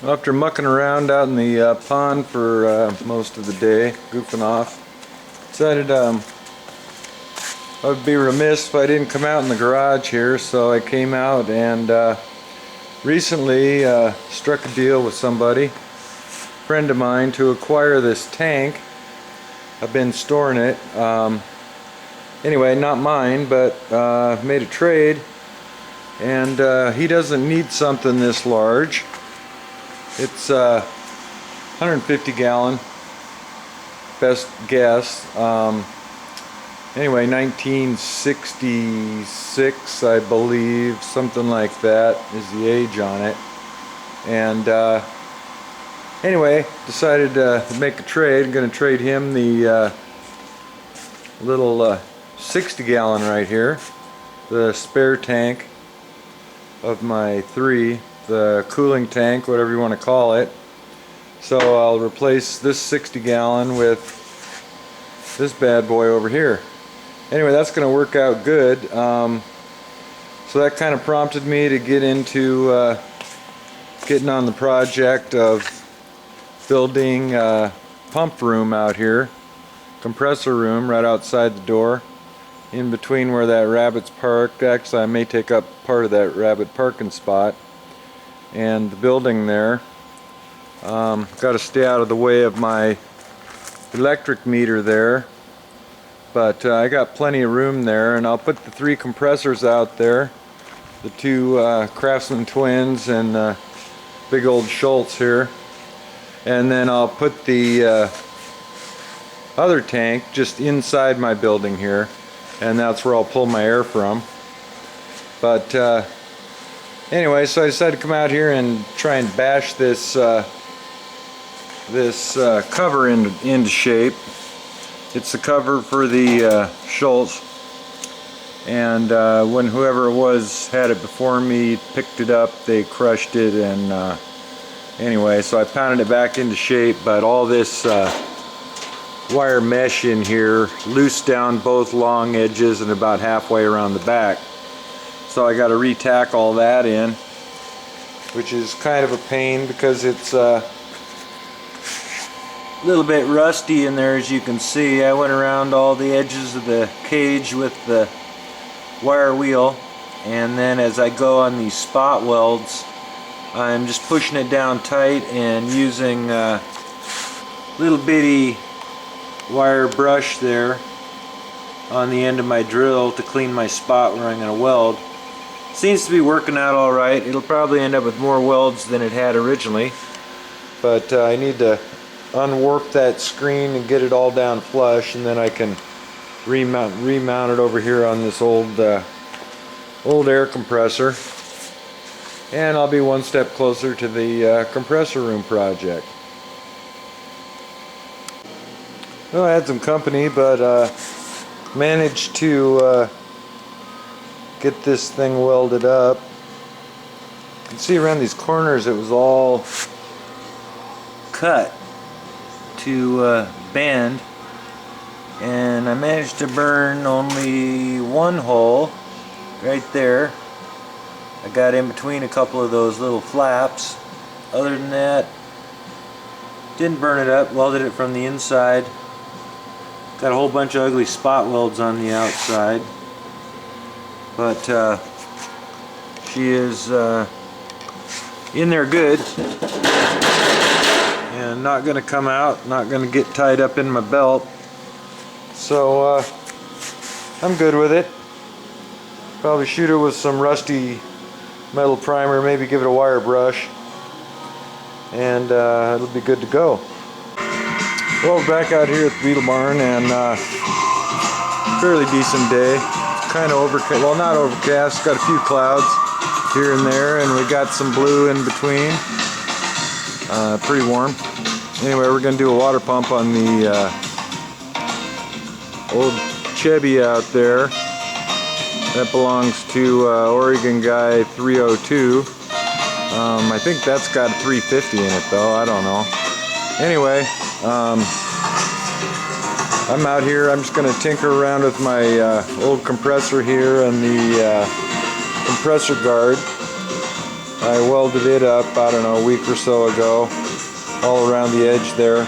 After mucking around out in the pond for most of the day, goofing off, decided I would be remiss if I didn't come out in the garage here, so I came out and recently struck a deal with somebody, a friend of mine, to acquire this tank. I've been storing it. Anyway, not mine, but made a trade, and he doesn't need something this large. It's 150 gallon, best guess. Anyway, 1966, I believe, something like that is the age on it. And anyway, decided to make a trade. I'm going to trade him the little 60 gallon right here, the spare tank of my 3, the cooling tank, whatever you want to call it. So I'll replace this 60 gallon with this bad boy over here. Anyway, that's going to work out good. So that kind of prompted me to get into getting on the project of building a pump room out here, compressor room right outside the door, in between where that rabbit's parked. Actually, I may take up part of that rabbit parking spot and the building there. Got to stay out of the way of my electric meter there, but I got plenty of room there, and I'll put the 3 compressors out there, the 2 Craftsman twins and big old Schultz here, and then I'll put the other tank just inside my building here, and that's where I'll pull my air from. But anyway, so I decided to come out here and try and bash this cover into shape. It's the cover for the Schultz, and when whoever it was had it before me picked it up, they crushed it, and anyway, so I pounded it back into shape. But all this wire mesh in here loosed down both long edges and about halfway around the back, so I got to re-tack all that in, which is kind of a pain because it's little bit rusty in there, as you can see. I went around all the edges of the cage with the wire wheel, and then as I go on these spot welds, I'm just pushing it down tight and using a little bitty wire brush there on the end of my drill to clean my spot where I'm going to weld. Seems to be working out alright. It'll probably end up with more welds than it had originally, but I need to unwarp that screen and get it all down flush, and then I can remount it over here on this old air compressor, and I'll be one step closer to the compressor room project. Well, I had some company, but managed to get this thing welded up. You can see around these corners it was all cut to bend, and I managed to burn only one hole right there. I got in between a couple of those little flaps. Other than that, didn't burn it up, welded it from the inside. Got a whole bunch of ugly spot welds on the outside, but she is in there good and not going to come out, not going to get tied up in my belt, so I'm good with it. Probably shoot it with some rusty metal primer, maybe give it a wire brush, and it'll be good to go. Well, back out here at the Beetle Barn, and fairly decent day. It's kind of overcast, well, not overcast, got a few clouds here and there, and we got some blue in between. Pretty warm. Anyway, we're going to do a water pump on the old Chevy out there. That belongs to Oregon Guy 302. I think that's got a 350 in it though, I don't know. Anyway, I'm out here. I'm just going to tinker around with my old compressor here and the compressor guard. I welded it up, I don't know, a week or so ago, all around the edge there.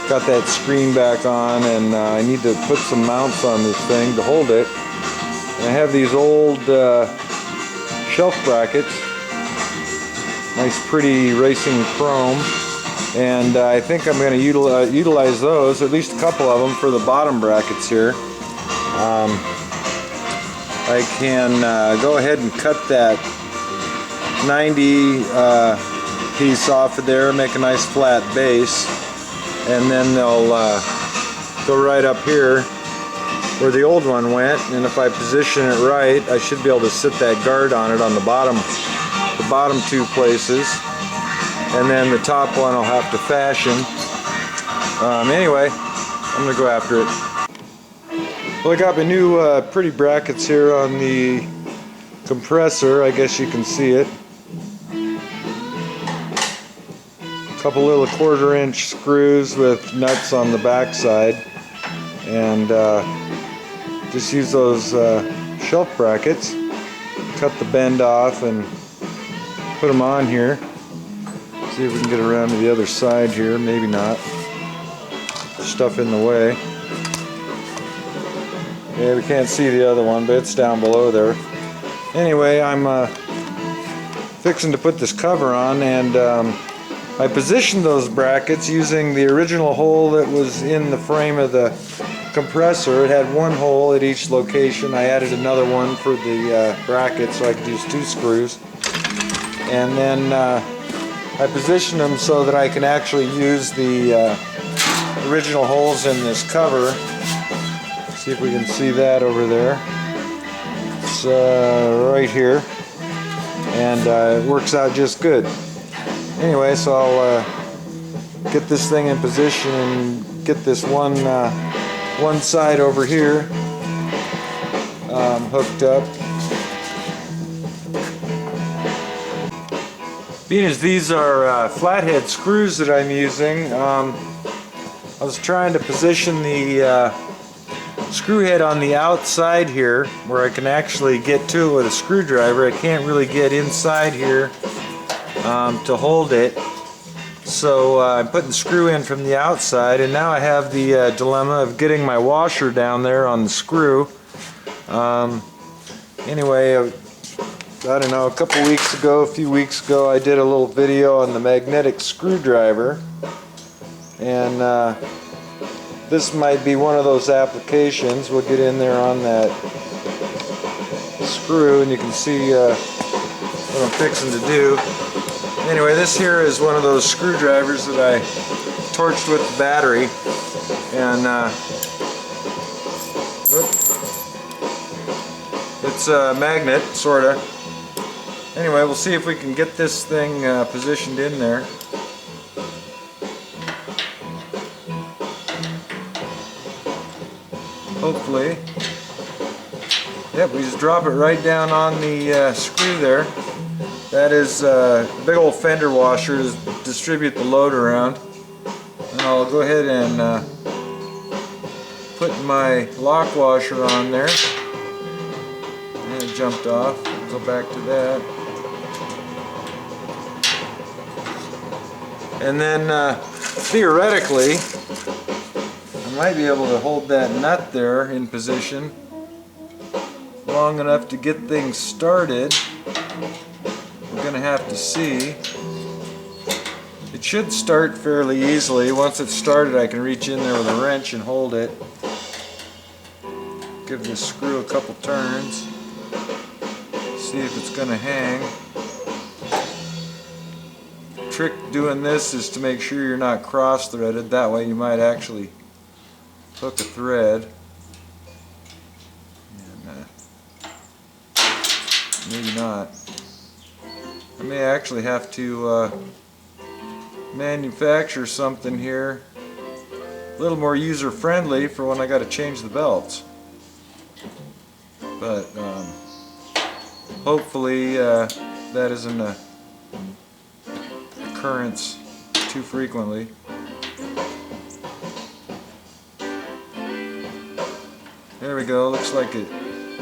Got that screen back on, and I need to put some mounts on this thing to hold it. And I have these old shelf brackets, nice pretty racing chrome, and I think I'm going to utilize those, at least a couple of them, for the bottom brackets here. I can go ahead and cut that 90 piece off of there, make a nice flat base, and then they'll go right up here where the old one went, and if I position it right, I should be able to sit that guard on it on the bottom two places, and then the top one I'll have to fashion. Anyway, I'm gonna go after it. Well, I got my new pretty brackets here on the compressor. I guess you can see it. A couple little 1/4-inch screws with nuts on the back side, and just use those shelf brackets, cut the bend off and put them on here. See if we can get around to the other side here. Maybe not. Stuff in the way. Yeah, we can't see the other one, but it's down below there. Anyway, I'm fixing to put this cover on, and I positioned those brackets using the original hole that was in the frame of the compressor. It had one hole at each location. I added another one for the bracket so I could use 2 screws. And then I positioned them so that I can actually use the original holes in this cover. See if we can see that over there. It's right here, and it works out just good. Anyway, so I'll get this thing in position and get this one side over here hooked up. Being as these are flathead screws that I'm using, I was trying to position the screw head on the outside here where I can actually get to it with a screwdriver. I can't really get inside here to hold it, so I'm putting the screw in from the outside, and now I have the dilemma of getting my washer down there on the screw. Anyway, I don't know, a few weeks ago, I did a little video on the magnetic screwdriver, and this might be one of those applications. We'll get in there on that screw, and you can see what I'm fixing to do. Anyway, this here is one of those screwdrivers that I torched with the battery, and it's a magnet, sorta. Anyway, we'll see if we can get this thing positioned in there. Hopefully. Yep, we just drop it right down on the screw there. That is a big old fender washer to distribute the load around. And I'll go ahead and put my lock washer on there. And it jumped off. Go back to that. And then theoretically, I might be able to hold that nut there in position long enough to get things started. We're going to have to see. It should start fairly easily. Once it's started, I can reach in there with a wrench and hold it. Give this screw a couple turns. See if it's going to hang. The trick doing this is to make sure you're not cross-threaded. That way you might actually hook a thread. And, maybe not. I may actually have to manufacture something here a little more user-friendly for when I got to change the belts. But hopefully that isn't an occurrence too frequently. There we go, looks like it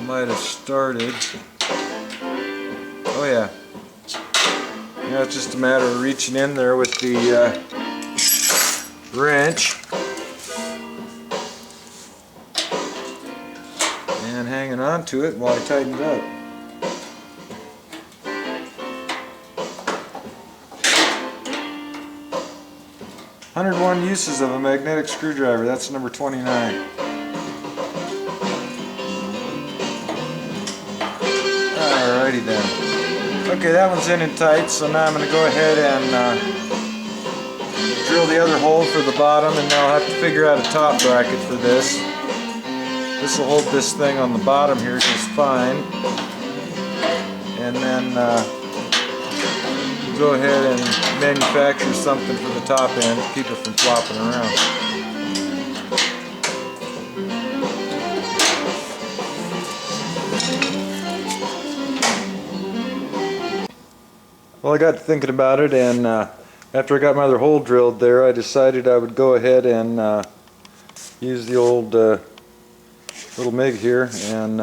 might have started. Oh yeah. Now it's just a matter of reaching in there with the wrench and hanging on to it while I tighten it up. "101 uses of a magnetic screwdriver." That's number 29. Alrighty then. Okay, that one's in and tight, so now I'm going to go ahead and drill the other hole for the bottom, and now I'll have to figure out a top bracket for this. This will hold this thing on the bottom here just fine. And then we'll go ahead and manufacture something for the top end to keep it from flopping around. Well, I got thinking about it, and after I got my other hole drilled there, I decided I would go ahead and use the old little MIG here and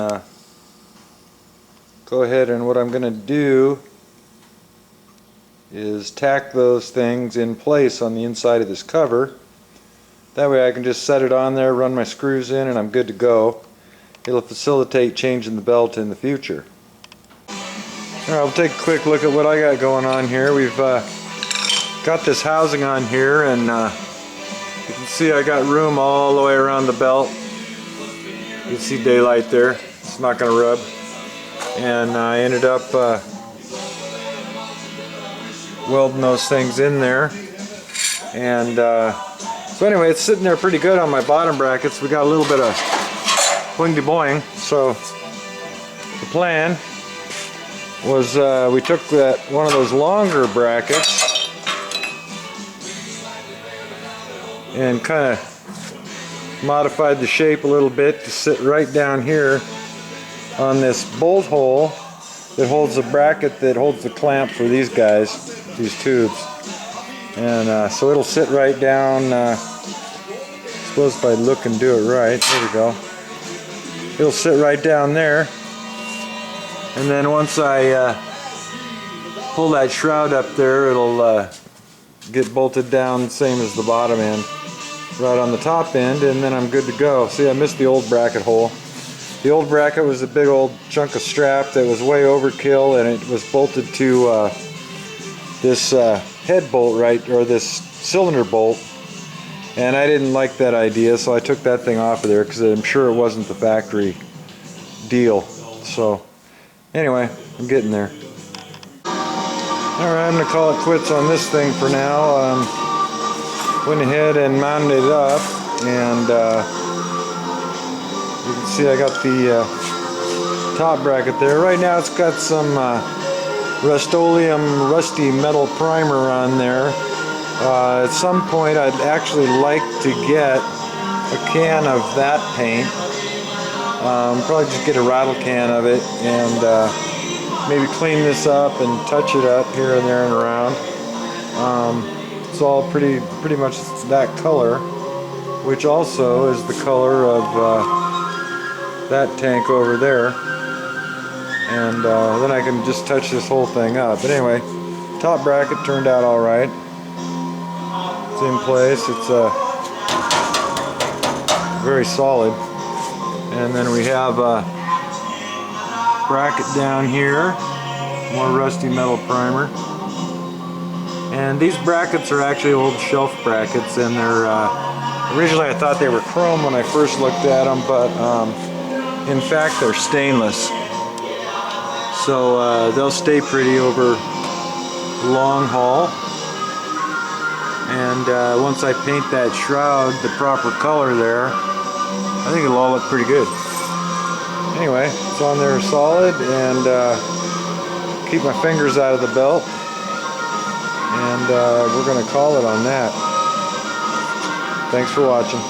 go ahead, and what I'm going to do is tack those things in place on the inside of this cover. That way I can just set it on there, run my screws in, and I'm good to go. It'll facilitate changing the belt in the future. Alright, I'll take a quick look at what I got going on here. We've got this housing on here, and you can see I got room all the way around the belt. You can see daylight there. It's not going to rub. And I ended up welding those things in there. And so anyway, it's sitting there pretty good on my bottom brackets. We got a little bit of boing de boing. So the plan was we took one of those longer brackets and kind of modified the shape a little bit to sit right down here on this bolt hole that holds the bracket that holds the clamp for these guys, these tubes. And so it'll sit right down, I suppose if I look and do it right, there we go. It'll sit right down there. And then once I pull that shroud up there, it'll get bolted down same as the bottom end, right on the top end, and then I'm good to go. See, I missed the old bracket hole. The old bracket was a big old chunk of strap that was way overkill, and it was bolted to this head bolt, right, or this cylinder bolt, and I didn't like that idea, so I took that thing off of there because I'm sure it wasn't the factory deal. So anyway, I'm getting there. Alright, I'm going to call it quits on this thing for now. Went ahead and mounted it up, and you can see I got the top bracket there. Right now it's got some Rust-Oleum rusty metal primer on there. At some point I'd actually like to get a can of that paint. Probably just get a rattle can of it and maybe clean this up and touch it up here and there and around. It's all pretty much that color, which also is the color of that tank over there. And then I can just touch this whole thing up. But anyway, top bracket turned out all right. It's in place. It's very solid. And then we have a bracket down here, more rusty metal primer. And these brackets are actually old shelf brackets, and they're originally I thought they were chrome when I first looked at them, but in fact they're stainless. So they'll stay pretty over long haul. And once I paint that shroud the proper color there, I think it'll all look pretty good. Anyway, it's on there solid, and keep my fingers out of the belt, and we're going to call it on that. Thanks for watching.